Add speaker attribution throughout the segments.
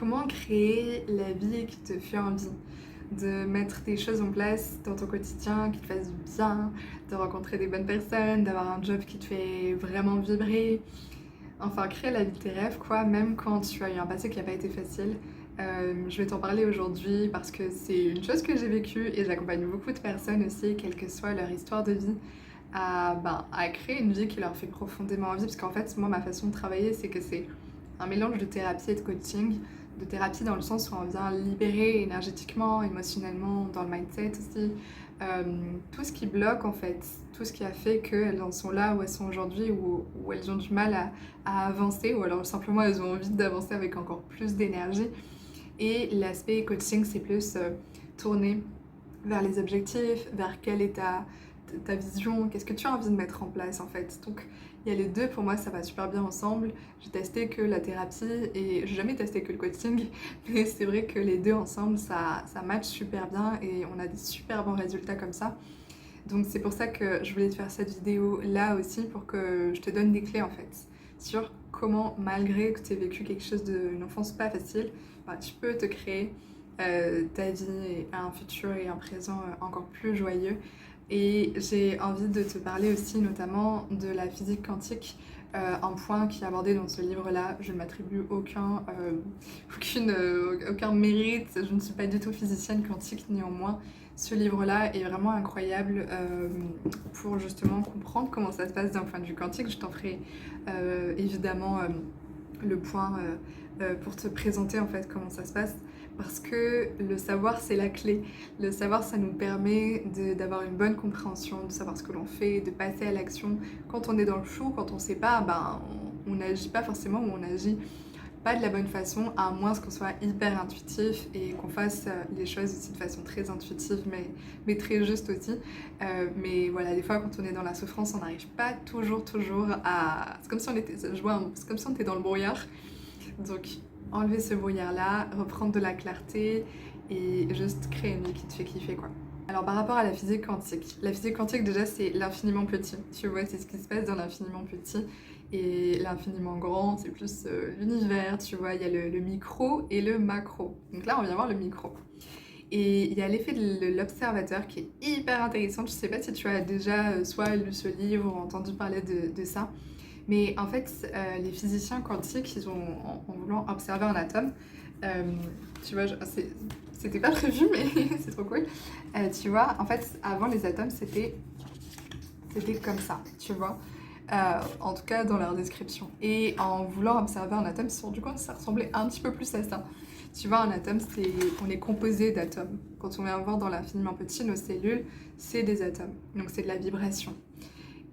Speaker 1: Comment créer la vie qui te fait envie? De mettre des choses en place dans ton quotidien qui te fassent du bien, de rencontrer des bonnes personnes, d'avoir un job qui te fait vraiment vibrer. Enfin, créer la vie de tes rêves, quoi, même quand tu as eu un passé qui n'a pas été facile. Je vais t'en parler aujourd'hui parce que c'est une chose que j'ai vécue et j'accompagne beaucoup de personnes aussi, quelle que soit leur histoire de vie, à créer une vie qui leur fait profondément envie. Parce qu'en fait, moi, ma façon de travailler, c'est que c'est un mélange de thérapie et de coaching. De thérapie dans le sens où on vient libérer énergétiquement, émotionnellement, dans le mindset aussi, euh, tout ce qui bloque en fait, tout ce qui a fait qu'elles en sont là où elles sont aujourd'hui, où elles ont du mal à avancer, ou alors simplement elles ont envie d'avancer avec encore plus d'énergie. Et l'aspect coaching, c'est plus tourné vers les objectifs, vers quelle est ta vision, qu'est-ce que tu as envie de mettre en place en fait. Donc il y a les deux, pour moi ça va super bien ensemble. J'ai testé que la thérapie et j'ai jamais testé que le coaching, mais c'est vrai que les deux ensemble ça match super bien et on a des super bons résultats comme ça. Donc c'est pour ça que je voulais te faire cette vidéo là aussi pour que je te donne des clés en fait sur comment, malgré que tu aies vécu quelque chose d'une enfance pas facile, tu peux te créer ta vie et un futur et un présent encore plus joyeux. Et j'ai envie de te parler aussi notamment de la physique quantique, un point qui est abordé dans ce livre-là. Je ne m'attribue aucun mérite, je ne suis pas du tout physicienne quantique néanmoins. Ce livre-là est vraiment incroyable pour justement comprendre comment ça se passe d'un point de vue quantique. Je t'en ferai évidemment le point pour te présenter en fait comment ça se passe. Parce que le savoir, c'est la clé. Le savoir, ça nous permet d'avoir une bonne compréhension, de savoir ce que l'on fait, de passer à l'action. Quand on est dans le flou, quand on ne sait pas, on n'agit pas forcément ou on agit pas de la bonne façon, à moins qu'on soit hyper intuitif et qu'on fasse les choses aussi de façon très intuitive, mais très juste aussi. Mais voilà, des fois, quand on est dans la souffrance, on n'arrive pas toujours à... C'est comme si on était, c'est comme si on était dans le brouillard. Donc, enlever ce brouillard-là, reprendre de la clarté et juste créer une vie qui te fait kiffer, quoi. Alors, par rapport à la physique quantique, déjà, c'est l'infiniment petit. Tu vois, c'est ce qui se passe dans l'infiniment petit. Et l'infiniment grand, c'est plus l'univers, tu vois, il y a le micro et le macro. Donc là, on vient voir le micro. Et il y a l'effet de l'observateur qui est hyper intéressant. Je sais pas si tu as déjà soit lu ce livre ou entendu parler de ça. Mais en fait, les physiciens quantiques, ils ont, en voulant observer un atome, euh, tu vois, c'était pas prévu, mais c'est trop cool. Tu vois, en fait, avant les atomes, c'était comme ça, tu vois. En tout cas, dans leur description. Et en voulant observer un atome, ils se sont rendu compte que ça ressemblait un petit peu plus à ça. Tu vois, un atome, on est composé d'atomes. Quand on vient voir dans l'infiniment petit, nos cellules, c'est des atomes. Donc c'est de la vibration.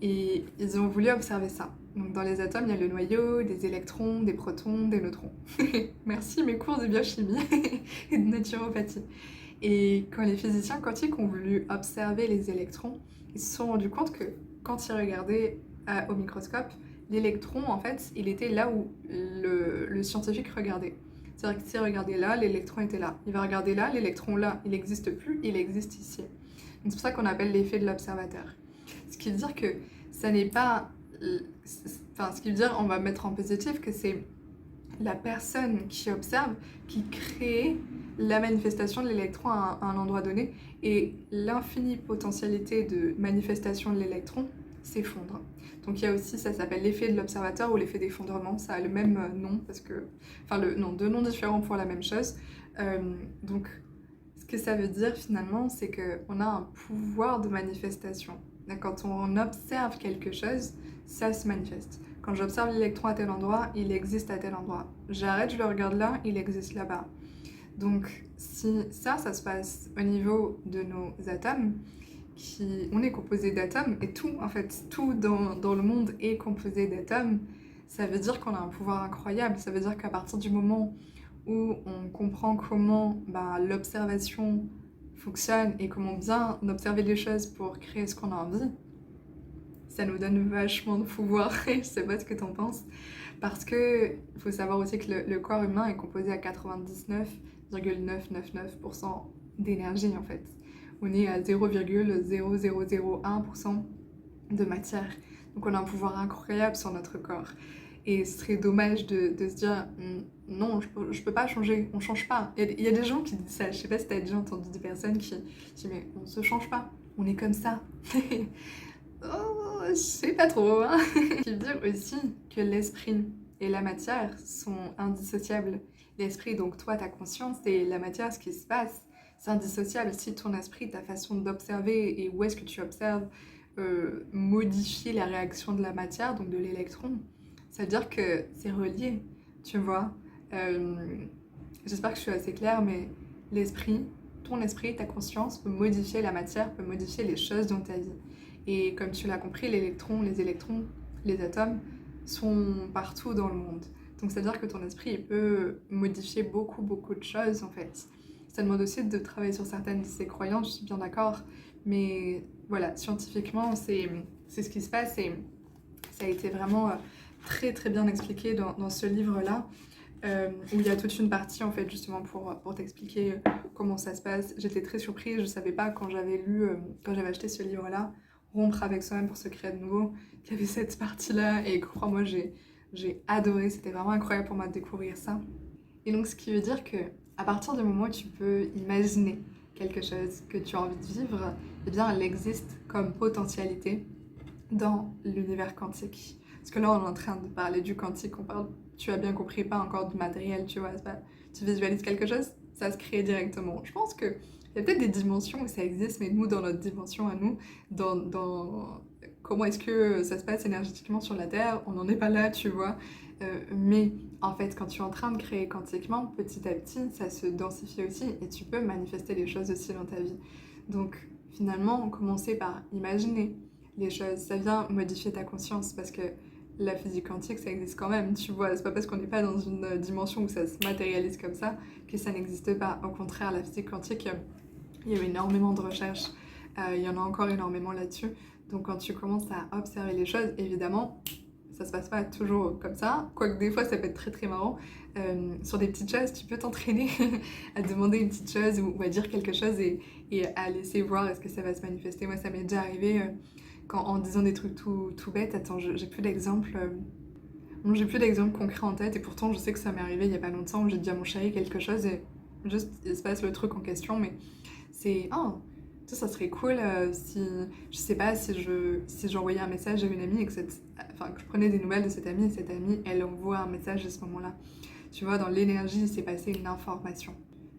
Speaker 1: Et ils ont voulu observer ça. Donc dans les atomes, il y a le noyau, des électrons, des protons, des neutrons. Merci mes cours de biochimie et de naturopathie. Et quand les physiciens quantiques ont voulu observer les électrons, ils se sont rendus compte que quand ils regardaient au microscope, l'électron, en fait, il était là où le scientifique regardait. C'est-à-dire que s'il regardait là, l'électron était là. Il va regarder là, l'électron là, il n'existe plus, il existe ici. Donc c'est pour ça qu'on appelle l'effet de l'observateur. Ce qui veut dire que ça n'est pas... Enfin, ce qui veut dire, on va mettre en positif que c'est la personne qui observe, qui crée la manifestation de l'électron à un endroit donné, et l'infinie potentialité de manifestation de l'électron s'effondre. Donc il y a aussi, ça s'appelle l'effet de l'observateur ou l'effet d'effondrement, ça a le même nom, parce que... Enfin, non, deux noms différents pour la même chose. Donc, ce que ça veut dire finalement, c'est qu'on a un pouvoir de manifestation. Quand on observe quelque chose, ça se manifeste. Quand j'observe l'électron à tel endroit, il existe à tel endroit. J'arrête, je le regarde là, il existe là-bas. Donc si ça se passe au niveau de nos atomes, on est composé d'atomes, et tout, en fait, tout dans le monde est composé d'atomes, ça veut dire qu'on a un pouvoir incroyable. Ça veut dire qu'à partir du moment où on comprend comment l'observation fonctionne et comment bien observer les choses pour créer ce qu'on a envie, ça nous donne vachement de pouvoir. Je sais pas ce que t'en penses. Parce que il faut savoir aussi que le corps humain est composé à 99,999% d'énergie en fait. On est à 0,0001% de matière. Donc on a un pouvoir incroyable sur notre corps. Et ce serait dommage de se dire non, je peux pas changer, on change pas. Il y a des gens qui disent ça, je sais pas si t'as déjà entendu des personnes qui disent mais on se change pas, on est comme ça. Oh, je sais pas trop, hein. Je veux dire aussi que l'esprit et la matière sont indissociables. L'esprit, donc toi, ta conscience, et la matière, ce qui se passe, c'est indissociable. Si ton esprit, ta façon d'observer et où est-ce que tu observes, modifie la réaction de la matière, donc de l'électron, ça veut dire que c'est relié, tu vois. Euh, J'espère que je suis assez claire, mais l'esprit, ton esprit, ta conscience peut modifier la matière, peut modifier les choses dans ta vie. Et comme tu l'as compris, l'électron, les atomes sont partout dans le monde. Donc ça veut dire que ton esprit il peut modifier beaucoup, beaucoup de choses en fait. Ça demande aussi de travailler sur certaines de ses croyances, je suis bien d'accord. Mais voilà, scientifiquement, c'est ce qui se passe et ça a été vraiment très, très bien expliqué dans ce livre-là. Où il y a toute une partie en fait justement pour t'expliquer comment ça se passe. J'étais très surprise, je savais pas quand j'avais quand j'avais acheté ce livre-là, Rompre avec soi-même pour se créer de nouveau, qu'il y avait cette partie-là et crois-moi j'ai adoré, c'était vraiment incroyable pour moi de découvrir ça. Et donc ce qui veut dire que à partir du moment où tu peux imaginer quelque chose que tu as envie de vivre, eh bien elle existe comme potentialité dans l'univers quantique. Parce que là, on est en train de parler du quantique, on parle, tu as bien compris, pas encore du matériel, tu vois, pas, tu visualises quelque chose, ça se crée directement. Je pense qu'il y a peut-être des dimensions où ça existe, mais nous, dans notre dimension à nous, dans comment est-ce que ça se passe énergétiquement sur la Terre, on n'en est pas là, tu vois. Mais en fait, quand tu es en train de créer quantiquement, petit à petit, ça se densifie aussi et tu peux manifester les choses aussi dans ta vie. Donc finalement, commencer par imaginer les choses, ça vient modifier ta conscience parce que la physique quantique, ça existe quand même, tu vois. C'est pas parce qu'on n'est pas dans une dimension où ça se matérialise comme ça que ça n'existe pas. Au contraire, la physique quantique, il y a eu énormément de recherches, il y en a encore énormément là-dessus. Donc quand tu commences à observer les choses, évidemment, ça se passe pas toujours comme ça, quoique des fois ça peut être très très marrant. Sur des petites choses, tu peux t'entraîner à demander une petite chose ou à dire quelque chose et à laisser voir est-ce que ça va se manifester. Moi, ça m'est déjà arrivé en disant des trucs tout bêtes. Attends, j'ai plus d'exemples. Bon, j'ai plus d'exemples concrets en tête et pourtant je sais que ça m'est arrivé il y a pas longtemps où j'ai dit à mon chéri quelque chose et juste il se passe le truc en question, mais c'est oh, ça serait cool si je sais pas si j'envoyais un message à une amie et que que je prenais des nouvelles de cette amie et cette amie elle envoie un message à ce moment-là. Tu vois, dans l'énergie, il s'est passé une information.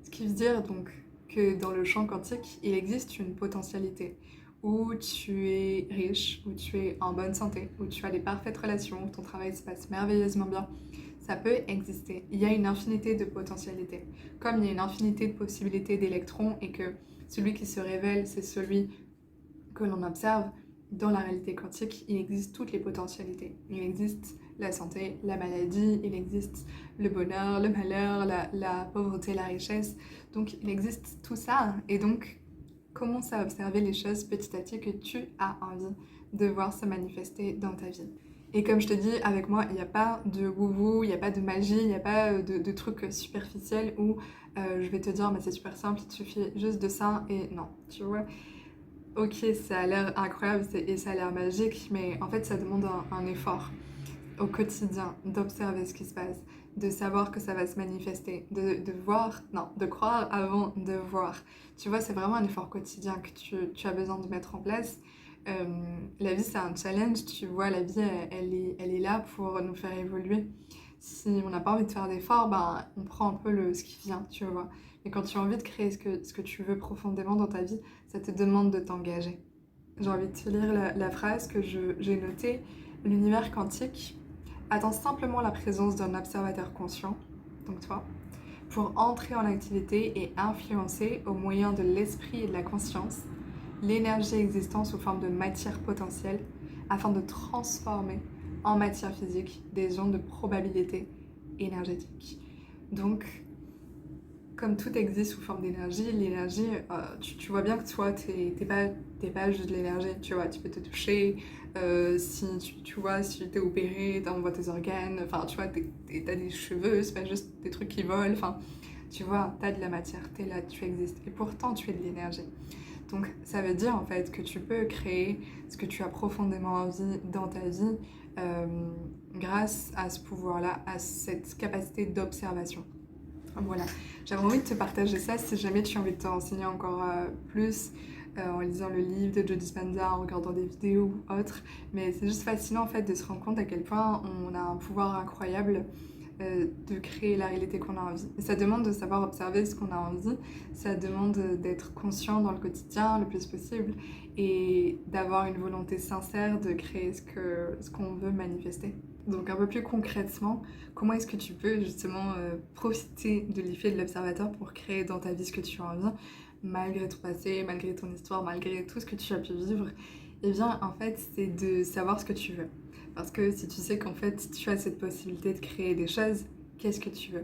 Speaker 1: Ce qui veut dire donc que dans le champ quantique, il existe une potentialité où tu es riche, où tu es en bonne santé, où tu as des parfaites relations, où ton travail se passe merveilleusement bien. Ça peut exister. Il y a une infinité de potentialités. Comme il y a une infinité de possibilités d'électrons et que celui qui se révèle, c'est celui que l'on observe, dans la réalité quantique, il existe toutes les potentialités. Il existe la santé, la maladie, il existe le bonheur, le malheur, la pauvreté, la richesse. Donc il existe tout ça. Et donc commence à observer les choses petit à petit que tu as envie de voir se manifester dans ta vie. Et comme je te dis, avec moi, il n'y a pas de wouhou, il n'y a pas de magie, il n'y a pas de trucs superficiels où je vais te dire, mais c'est super simple, il te suffit juste de ça, et non, tu vois. Ok, ça a l'air incroyable et ça a l'air magique, mais en fait, ça demande un effort au quotidien d'observer ce qui se passe, de savoir que ça va se manifester, de voir, non, de croire avant de voir. Tu vois, c'est vraiment un effort quotidien que tu as besoin de mettre en place. La vie, c'est un challenge, tu vois, la vie, elle est là pour nous faire évoluer. Si on n'a pas envie de faire d'efforts, ben, on prend un peu ce qui vient, tu vois. Mais quand tu as envie de créer ce que tu veux profondément dans ta vie, ça te demande de t'engager. J'ai envie de te lire la phrase que j'ai notée. L'univers quantique attend simplement la présence d'un observateur conscient, donc toi, pour entrer en activité et influencer au moyen de l'esprit et de la conscience l'énergie existante sous forme de matière potentielle afin de transformer en matière physique des ondes de probabilité énergétique. Donc, comme tout existe sous forme d'énergie, l'énergie, tu vois bien que toi, t'es pas juste de l'énergie, tu vois, tu peux te toucher, si tu vois, si t'es opéré, t'envoies tes organes, enfin, tu vois, t'as des cheveux, c'est pas juste des trucs qui volent, enfin, tu vois, t'as de la matière, t'es là, tu existes, et pourtant tu es de l'énergie. Donc ça veut dire en fait que tu peux créer ce que tu as profondément envie dans ta vie euh, grâce à ce pouvoir-là, à cette capacité d'observation. Voilà, j'avais envie de te partager ça si jamais tu as envie de te renseigner encore plus en lisant le livre de Joe Dispenza, en regardant des vidéos ou autres. Mais c'est juste fascinant en fait de se rendre compte à quel point on a un pouvoir incroyable de créer la réalité qu'on a envie. Et ça demande de savoir observer ce qu'on a envie, ça demande d'être conscient dans le quotidien le plus possible et d'avoir une volonté sincère de créer ce qu'on veut manifester. Donc un peu plus concrètement, comment est-ce que tu peux justement profiter de l'effet de l'observateur pour créer dans ta vie ce que tu as envie, malgré ton passé, malgré ton histoire, malgré tout ce que tu as pu vivre? Eh bien en fait c'est de savoir ce que tu veux. Parce que si tu sais qu'en fait tu as cette possibilité de créer des choses, qu'est-ce que tu veux?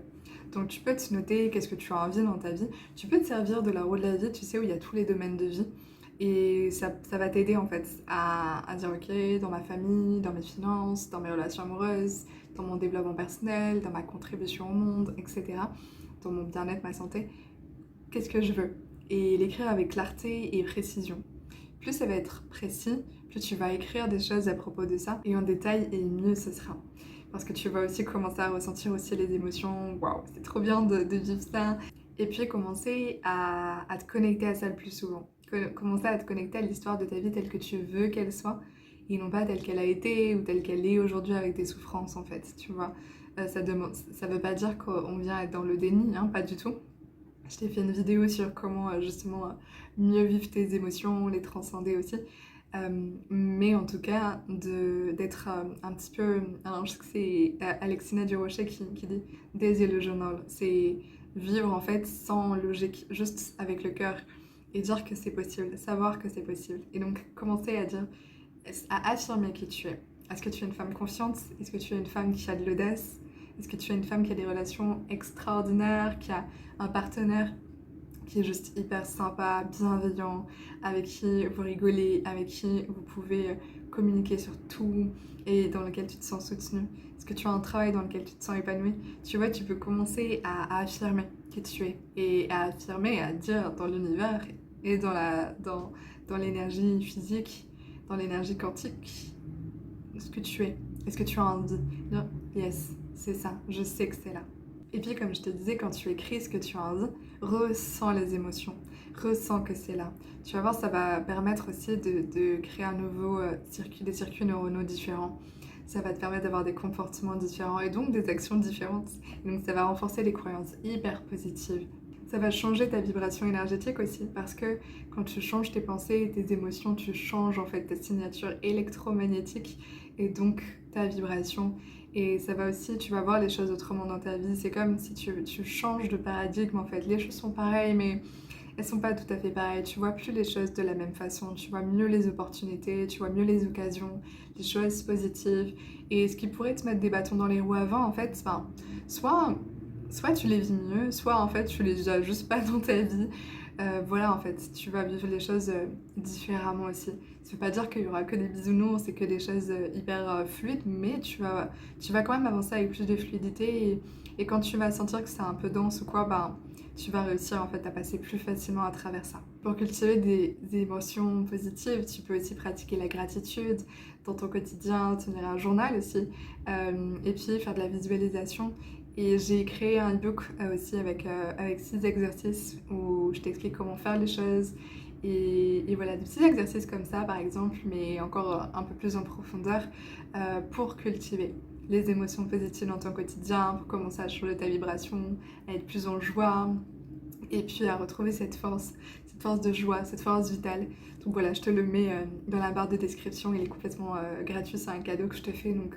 Speaker 1: Donc tu peux te noter qu'est-ce que tu as envie dans ta vie. Tu peux te servir de la roue de la vie, tu sais, où il y a tous les domaines de vie. Et ça va t'aider en fait à dire ok, dans ma famille, dans mes finances, dans mes relations amoureuses, dans mon développement personnel, dans ma contribution au monde, etc. Dans mon bien-être, ma santé, qu'est-ce que je veux? Et l'écrire avec clarté et précision. Plus ça va être précis, plus tu vas écrire des choses à propos de ça et en détail et mieux ce sera. Parce que tu vas aussi commencer à ressentir aussi les émotions, waouh, c'est trop bien de vivre ça. Et puis commencer à te connecter à ça le plus souvent. Commencer à te connecter à l'histoire de ta vie telle que tu veux qu'elle soit et non pas telle qu'elle a été ou telle qu'elle est aujourd'hui avec tes souffrances en fait, tu vois. Ça veut pas dire qu'on vient être dans le déni, hein, pas du tout. Je t'ai fait une vidéo sur comment justement mieux vivre tes émotions, les transcender aussi. Mais en tout cas, d'être un petit peu... Alors je sais que c'est Alexina Durocher qui dit désillusional. C'est vivre en fait sans logique, juste avec le cœur et dire que c'est possible, savoir que c'est possible. Et donc commencer à dire, à affirmer qui tu es. Est-ce que tu es une femme confiante? Est-ce que tu es une femme qui a de l'audace? Est-ce que tu es une femme qui a des relations extraordinaires, qui a un partenaire qui est juste hyper sympa, bienveillant, avec qui vous rigolez, avec qui vous pouvez communiquer sur tout et dans lequel tu te sens soutenu? Est-ce que tu as un travail dans lequel tu te sens épanoui? Tu vois, tu peux commencer à affirmer qui tu es et à affirmer, à dire dans l'univers et dans l'énergie physique, dans l'énergie quantique, ce que tu es. Est-ce que tu as envie? Dire, yes, c'est ça, je sais que c'est là. Et puis comme je te disais, quand tu écris ce que tu as envie, ressens les émotions, ressens que c'est là. Tu vas voir, ça va permettre aussi de créer un nouveau des circuits neuronaux différents. Ça va te permettre d'avoir des comportements différents et donc des actions différentes. Et donc ça va renforcer les croyances hyper positives. Ça va changer ta vibration énergétique aussi parce que quand tu changes tes pensées et tes émotions, tu changes en fait ta signature électromagnétique et donc ta vibration. Et ça va aussi, tu vas voir les choses autrement dans ta vie. C'est comme si tu changes de paradigme en fait. Les choses sont pareilles, mais elles sont pas tout à fait pareilles. Tu vois plus les choses de la même façon. Tu vois mieux les opportunités, tu vois mieux les occasions, les choses positives. Et ce qui pourrait te mettre des bâtons dans les roues avant, en fait, ben, soit, soit tu les vis mieux, soit en fait tu les as juste pas dans ta vie. Voilà, en fait, tu vas vivre les choses différemment aussi. Ça veut pas dire qu'il y aura que des bisounours et que des choses hyper fluides, mais tu vas quand même avancer avec plus de fluidité et quand tu vas sentir que c'est un peu dense ou quoi, ben, tu vas réussir en fait à passer plus facilement à travers ça. Pour cultiver des émotions positives, tu peux aussi pratiquer la gratitude dans ton quotidien, tenir un journal aussi, et puis faire de la visualisation. Et j'ai créé un e-book aussi avec 6 exercices où je t'explique comment faire les choses. Et voilà, des petits exercices comme ça par exemple, mais encore un peu plus en profondeur pour cultiver les émotions positives dans ton quotidien, pour commencer à changer ta vibration, à être plus en joie et puis à retrouver cette force de joie, cette force vitale. Donc voilà, je te le mets dans la barre de description, il est complètement gratuit, c'est un cadeau que je te fais. Donc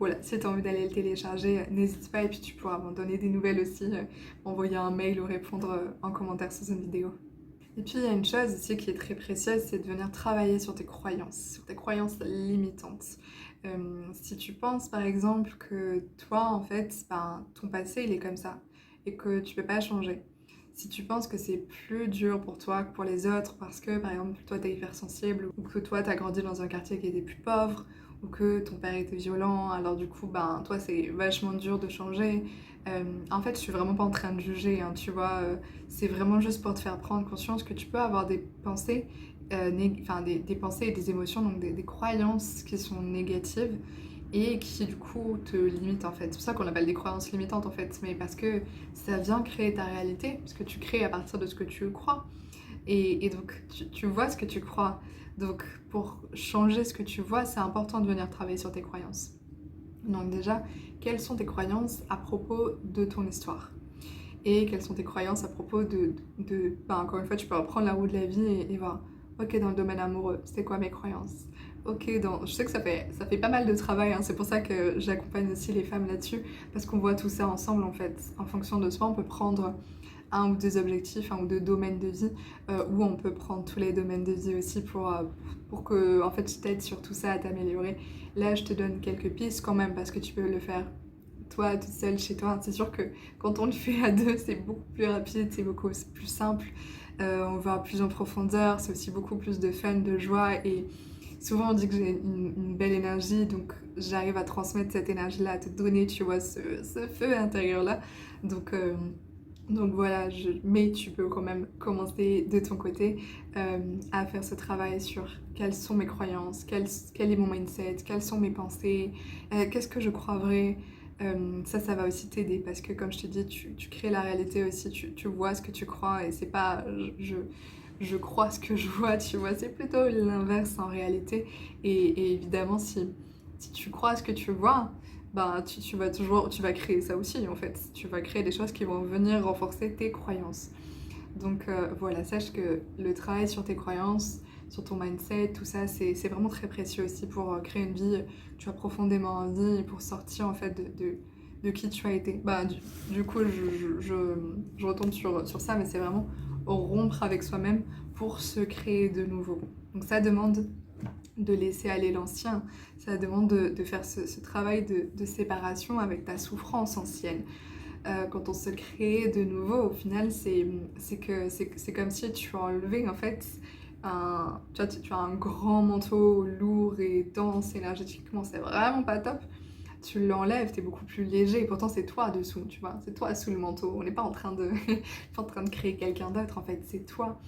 Speaker 1: voilà, si tu as envie d'aller le télécharger, n'hésite pas et puis tu pourras m'en donner des nouvelles aussi, m'envoyer un mail ou répondre en commentaire sous une vidéo. Et puis il y a une chose aussi qui est très précieuse, c'est de venir travailler sur tes croyances limitantes. Si tu penses par exemple que toi en fait, ben, ton passé il est comme ça et que tu peux pas changer. Si tu penses que c'est plus dur pour toi que pour les autres parce que par exemple toi t'es hypersensible ou que toi t'as grandi dans un quartier qui était plus pauvre ou que ton père était violent, alors du coup ben toi c'est vachement dur de changer, En fait, je suis vraiment pas en train de juger, hein, tu vois. C'est vraiment juste pour te faire prendre conscience que tu peux avoir des pensées, enfin des pensées et des émotions, donc des croyances qui sont négatives et qui du coup te limitent en fait. C'est pour ça qu'on appelle des croyances limitantes en fait, mais parce que ça vient créer ta réalité, parce que tu crées à partir de ce que tu crois. Et donc tu vois ce que tu crois. Donc pour changer ce que tu vois, c'est important de venir travailler sur tes croyances. Donc déjà, quelles sont tes croyances à propos de ton histoire? Et quelles sont tes croyances à propos ben, encore une fois, tu peux reprendre la roue de la vie et voir, ok, dans le domaine amoureux, c'est quoi mes croyances? Ok, je sais que ça fait pas mal de travail, hein, c'est pour ça que j'accompagne aussi les femmes là-dessus, parce qu'on voit tout ça ensemble en fait. En fonction de soi, on peut prendre un ou deux objectifs, un ou deux domaines de vie, ou on peut prendre tous les domaines de vie aussi pour que en fait, je t'aide sur tout ça à t'améliorer. Là, je te donne quelques pistes quand même, parce que tu peux le faire toi, toute seule chez toi. C'est sûr que quand on le fait à deux, c'est beaucoup plus rapide, c'est beaucoup plus simple. On va plus en profondeur, c'est aussi beaucoup plus de fun, de joie. Et souvent, on dit que j'ai une belle énergie, donc j'arrive à transmettre cette énergie-là, à te donner, tu vois, ce feu intérieur-là. Donc, euh, donc voilà, mais tu peux quand même commencer de ton côté à faire ce travail sur quelles sont mes croyances, quel est mon mindset, quelles sont mes pensées, qu'est-ce que je crois vrai. Ça va aussi t'aider parce que comme je te dis, tu crées la réalité aussi, tu vois ce que tu crois et c'est pas je crois ce que je vois, tu vois, c'est plutôt l'inverse en réalité. Et évidemment, si tu crois ce que tu vois, ben, tu vas créer ça aussi en fait. Tu vas créer des choses qui vont venir renforcer tes croyances. Donc voilà, sache que le travail sur tes croyances, sur ton mindset, tout ça, c'est vraiment très précieux aussi pour créer une vie que tu as profondément envie et pour sortir en fait de qui tu as été. Bah, du coup, je retombe sur ça, mais c'est vraiment rompre avec soi-même pour se créer de nouveau. Donc ça demande de laisser aller l'ancien, ça demande de faire ce travail de séparation avec ta souffrance ancienne. Quand on se crée de nouveau, au final, c'est comme si tu enlevais en fait tu as un grand manteau lourd et dense énergétiquement, c'est vraiment pas top. Tu l'enlèves, t'es beaucoup plus léger, et pourtant c'est toi dessous, tu vois, c'est toi sous le manteau. On n'est pas en train de, pas en train de créer quelqu'un d'autre, en fait, c'est toi.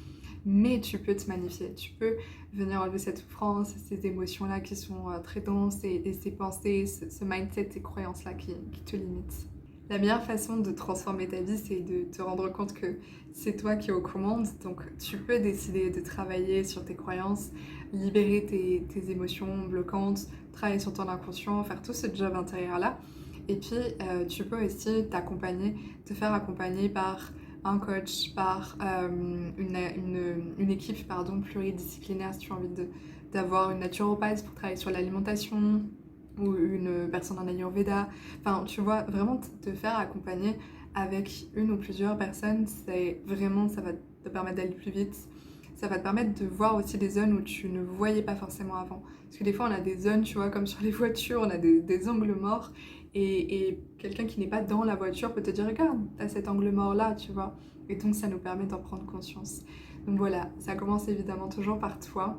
Speaker 1: Mais tu peux te magnifier, tu peux venir enlever cette souffrance, ces émotions-là qui sont très denses et ces pensées, ce mindset, ces croyances-là qui te limitent. La meilleure façon de transformer ta vie, c'est de te rendre compte que c'est toi qui es aux commandes. Donc, tu peux décider de travailler sur tes croyances, libérer tes émotions bloquantes, travailler sur ton inconscient, faire tout ce job intérieur-là. Et puis, tu peux aussi te faire accompagner par un coach, par une équipe pluridisciplinaire si tu as envie d'avoir une naturopathe pour travailler sur l'alimentation ou une personne en Ayurveda. Enfin, tu vois, vraiment te faire accompagner avec une ou plusieurs personnes, c'est vraiment, ça va te permettre d'aller plus vite. Ça va te permettre de voir aussi des zones où tu ne voyais pas forcément avant. Parce que des fois, on a des zones, tu vois, comme sur les voitures, on a des angles morts. Et quelqu'un qui n'est pas dans la voiture peut te dire, regarde, t'as cet angle mort-là, tu vois. Et donc, ça nous permet d'en prendre conscience. Donc voilà, ça commence évidemment toujours par toi.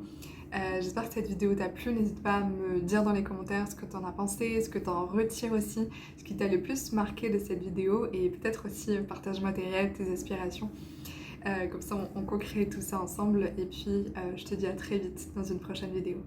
Speaker 1: J'espère que cette vidéo t'a plu, n'hésite pas à me dire dans les commentaires ce que t'en as pensé, ce que t'en retires aussi, ce qui t'a le plus marqué de cette vidéo et peut-être aussi partage-moi tes rêves, tes aspirations. Comme ça on co-crée tout ça ensemble et puis je te dis à très vite dans une prochaine vidéo.